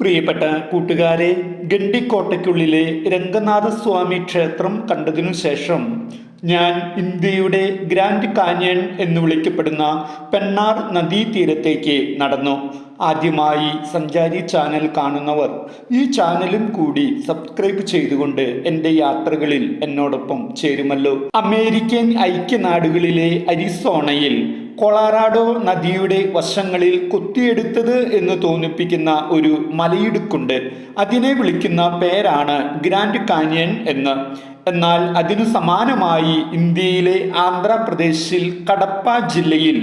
പ്രിയപ്പെട്ട കൂട്ടുകാരെ, ഗണ്ടിക്കോട്ടയ്ക്കുള്ളിലെ രംഗനാഥസ്വാമി ക്ഷേത്രം കണ്ടതിനു ശേഷം ഞാൻ ഇന്ത്യയുടെ ഗ്രാൻഡ് കാന്യൺ എന്ന് വിളിക്കപ്പെടുന്ന പെണ്ണാർ നദീതീരത്തേക്ക് നടന്നു. ആദ്യമായി സഞ്ചാരി ചാനൽ കാണുന്നവർ ഈ ചാനലും കൂടി സബ്സ്ക്രൈബ് ചെയ്തുകൊണ്ട് എൻ്റെ യാത്രകളിൽ എന്നോടൊപ്പം ചേരുമല്ലോ. അമേരിക്കൻ ഐക്യനാടുകളിലെ അരിസോണയിൽ കൊളറാഡോ നദിയുടെ വശങ്ങളിൽ കൊത്തിയെടുത്തത് എന്ന് തോന്നിപ്പിക്കുന്ന ഒരു മലയിടുക്കുണ്ട്. അതിനെ വിളിക്കുന്ന പേരാണ് ഗ്രാൻഡ് കാന്യൺ എന്ന്. എന്നാൽ അതിനു സമാനമായി ഇന്ത്യയിലെ ആന്ധ്രാപ്രദേശിൽ കടപ്പ ജില്ലയിൽ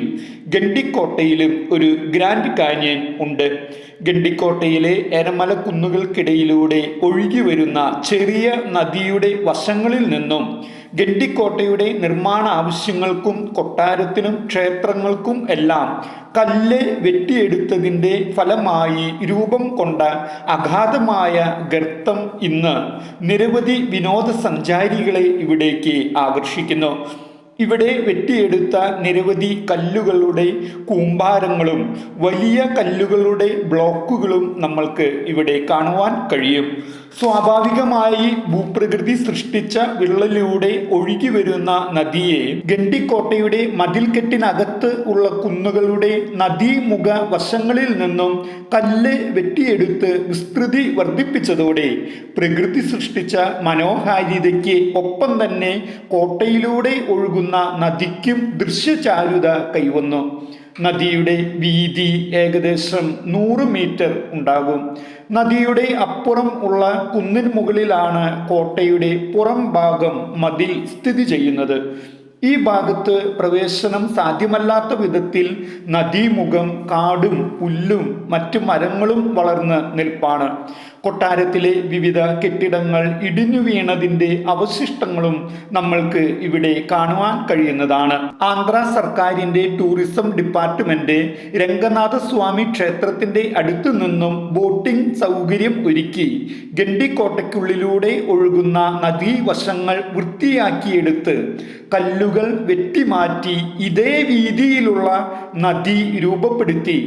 ഗണ്ടിക്കോട്ടയിലും ഒരു ഗ്രാൻഡ് കാന്യൺ ഉണ്ട്. ഗണ്ടിക്കോട്ടയിലെ എരമല കുന്നുകൾക്കിടയിലൂടെ ഒഴുകി വരുന്ന ചെറിയ നദിയുടെ വശങ്ങളിൽ നിന്നും ഗണ്ടിക്കോട്ടയുടെ നിർമ്മാണ ആവശ്യങ്ങൾക്കും കൊട്ടാരത്തിനും ക്ഷേത്രങ്ങൾക്കും എല്ലാം കല്ല് വെട്ടിയെടുത്തതിൻ്റെ ഫലമായി രൂപം കൊണ്ട അഗാധമായ ഗർത്തം ഇന്ന് നിരവധി വിനോദസഞ്ചാരികളെ ഇവിടേക്ക് ആകർഷിക്കുന്നു. ഇവിടെ വെട്ടിയെടുത്ത നിരവധി കല്ലുകളുടെ കൂമ്പാരങ്ങളും വലിയ കല്ലുകളുടെ ബ്ലോക്കുകളും നമ്മൾക്ക് ഇവിടെ കാണുവാൻ കഴിയും. സ്വാഭാവികമായി ഭൂപ്രകൃതി സൃഷ്ടിച്ച വിള്ളലിലൂടെ ഒഴുകി വരുന്ന നദിയെ ഗണ്ടിക്കോട്ടയുടെ മതിൽക്കെട്ടിനകത്ത് ഉള്ള കുന്നുകളുടെ നദീമുഖ വശങ്ങളിൽ നിന്നും കല്ല് വെട്ടിയെടുത്ത് വിസ്തൃതി വർദ്ധിപ്പിച്ചതോടെ പ്രകൃതി സൃഷ്ടിച്ച മനോഹാരിതയ്ക്ക് ഒപ്പം തന്നെ കോട്ടയിലൂടെ ഒഴുകുന്ന നദിക്കും ദൃശ്യചാരുത കൈവന്നു. നദിയുടെ വീതി ഏകദേശം 100 മീറ്റർ ഉണ്ടാകും. നദിയുടെ അപ്പുറം ഉള്ള കുന്നിന് മുകളിലാണ് കോട്ടയുടെ പുറം ഭാഗം മതിൽ സ്ഥിതി ചെയ്യുന്നത്. ഈ ഭാഗത്ത് പ്രവേശനം സാധ്യമല്ലാത്ത വിധത്തിൽ നദീമുഖം കാടും പുല്ലും മറ്റു മരങ്ങളും വളർന്ന് നിൽപ്പാണ്. കൊട്ടാരത്തിലെ വിവിധ കെട്ടിടങ്ങൾ ഇടിഞ്ഞു വീണതിൻ്റെ അവശിഷ്ടങ്ങളും നമ്മൾക്ക് ഇവിടെ കാണുവാൻ കഴിയുന്നതാണ്. ആന്ധ്ര സർക്കാരിൻ്റെ ടൂറിസം ഡിപ്പാർട്ട്മെന്റ് രംഗനാഥസ്വാമി ക്ഷേത്രത്തിൻ്റെ അടുത്തു നിന്നും ബോട്ടിംഗ് സൗകര്യം ഒരുക്കി ഗണ്ടിക്കോട്ടയ്ക്കുള്ളിലൂടെ ഒഴുകുന്ന നദീവശങ്ങൾ വൃത്തിയാക്കിയെടുത്ത് കല്ലുകൾ വെട്ടിമാറ്റി ഇതേ വീതിയിലുള്ള നദി രൂപപ്പെടുത്തി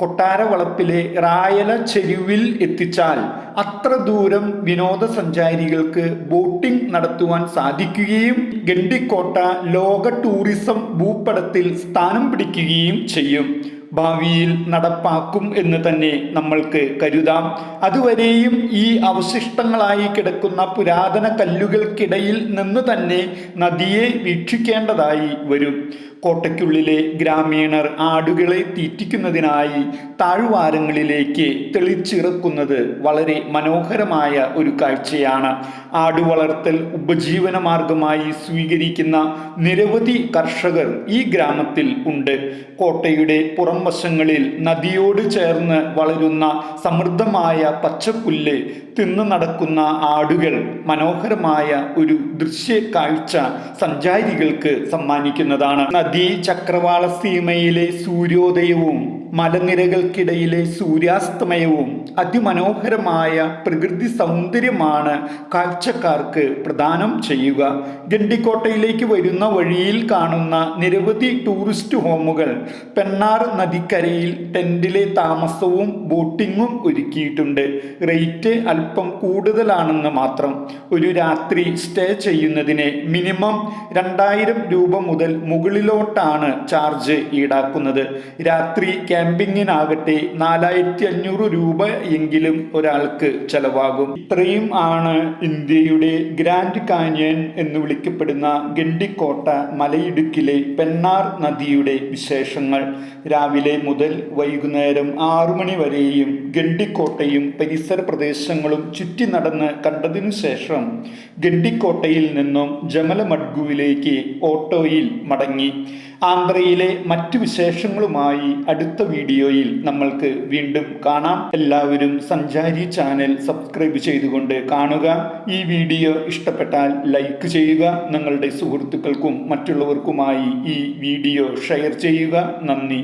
കൊട്ടാരവളപ്പിലെ റായല ചെരുവിൽ എത്തിച്ചാൽ അത്ര ദൂരം വിനോദസഞ്ചാരികൾക്ക് ബോട്ടിംഗ് നടത്തുവാൻ സാധിക്കുകയും ഗണ്ടിക്കോട്ട ലോക ടൂറിസം ഭൂപടത്തിൽ സ്ഥാനം പിടിക്കുകയും ചെയ്യും. ഭാവിയിൽ നടപ്പാക്കും എന്ന് തന്നെ നമ്മൾക്ക് കരുതാം. അതുവരെയും ഈ അവശിഷ്ടങ്ങളായി കിടക്കുന്ന പുരാതന കല്ലുകൾക്കിടയിൽ നിന്ന് തന്നെ നദിയെ വീക്ഷിക്കേണ്ടതായി വരും. കോട്ടയ്ക്കുള്ളിലെ ഗ്രാമീണർ ആടുകളെ തീറ്റിക്കുന്നതിനായി താഴ്വാരങ്ങളിലേക്ക് തെളിച്ചിറക്കുന്നത് വളരെ മനോഹരമായ ഒരു കാഴ്ചയാണ്. ആടുവളർത്തൽ ഉപജീവന മാർഗമായി സ്വീകരിക്കുന്ന നിരവധി കർഷകർ ഈ ഗ്രാമത്തിൽ ഉണ്ട്. കോട്ടയുടെ പുറം വശങ്ങളിൽ നദിയോട് ചേർന്ന് വളരുന്ന സമൃദ്ധമായ പച്ചപ്പുല്ല് തിന്നു നടക്കുന്ന ആടുകൾ മനോഹരമായ ഒരു ദൃശ്യ കാഴ്ച സഞ്ചാരികൾക്ക് സമ്മാനിക്കുന്നതാണ്. നദീ ചക്രവാള സീമയിലെ സൂര്യോദയവും മലനിരകൾക്കിടയിലെ സൂര്യാസ്തമയവും അതിമനോഹരമായ പ്രകൃതി സൗന്ദര്യമാണ് കാഴ്ചക്കാർക്ക് പ്രദാനം ചെയ്യുക. ഗണ്ടിക്കോട്ടയിലേക്ക് വരുന്ന വഴിയിൽ കാണുന്ന നിരവധി ടൂറിസ്റ്റ് ഹോമുകൾ പെണ്ണാർ നദിക്കരയിൽ ടെന്റിലെ താമസവും ബോട്ടിങ്ങും ഒരുക്കിയിട്ടുണ്ട്. റേറ്റ് അല്പം കൂടുതലാണെന്ന് മാത്രം. ഒരു രാത്രി സ്റ്റേ ചെയ്യുന്നതിന് മിനിമം 2000 രൂപ മുതൽ മുകളിലോട്ടാണ് ചാർജ് ഈടാക്കുന്നത്. രാത്രി ക്യാമ്പിങ്ങിനാകട്ടെ 4500 രൂപ എങ്കിലും ഒരാൾക്ക് ചെലവാകും. ഇത്രയും ആണ് ഇന്ത്യയുടെ ഗ്രാൻഡ് കാന്യൺ എന്ന് വിളിക്കപ്പെടുന്ന ഗണ്ടിക്കോട്ട മലയിടുക്കിലെ പെണ്ണാർ നദിയുടെ വിശേഷങ്ങൾ. രാവിലെ മുതൽ വൈകുന്നേരം 6 മണി വരെയും ഗണ്ടിക്കോട്ടയും പരിസര പ്രദേശങ്ങളും ചുറ്റി നടന്ന് കണ്ടതിനു ശേഷം ഗണ്ടിക്കോട്ടയിൽ നിന്നും ജമലമഡ്ഗുവിലേക്ക് ഓട്ടോയിൽ മടങ്ങി. ആന്ധ്രയിലെ മറ്റു വിശേഷങ്ങളുമായി അടുത്ത വീഡിയോയിൽ നമ്മൾക്ക് വീണ്ടും കാണാം. എല്ലാവരും സഞ്ചാരി ചാനൽ സബ്സ്ക്രൈബ് ചെയ്തുകൊണ്ട് കാണുക. ഈ വീഡിയോ ഇഷ്ടപ്പെട്ടാൽ ലൈക്ക് ചെയ്യുക. നിങ്ങളുടെ സുഹൃത്തുക്കൾക്കും മറ്റുള്ളവർക്കുമായി ഈ വീഡിയോ ഷെയർ ചെയ്യുക. നന്ദി.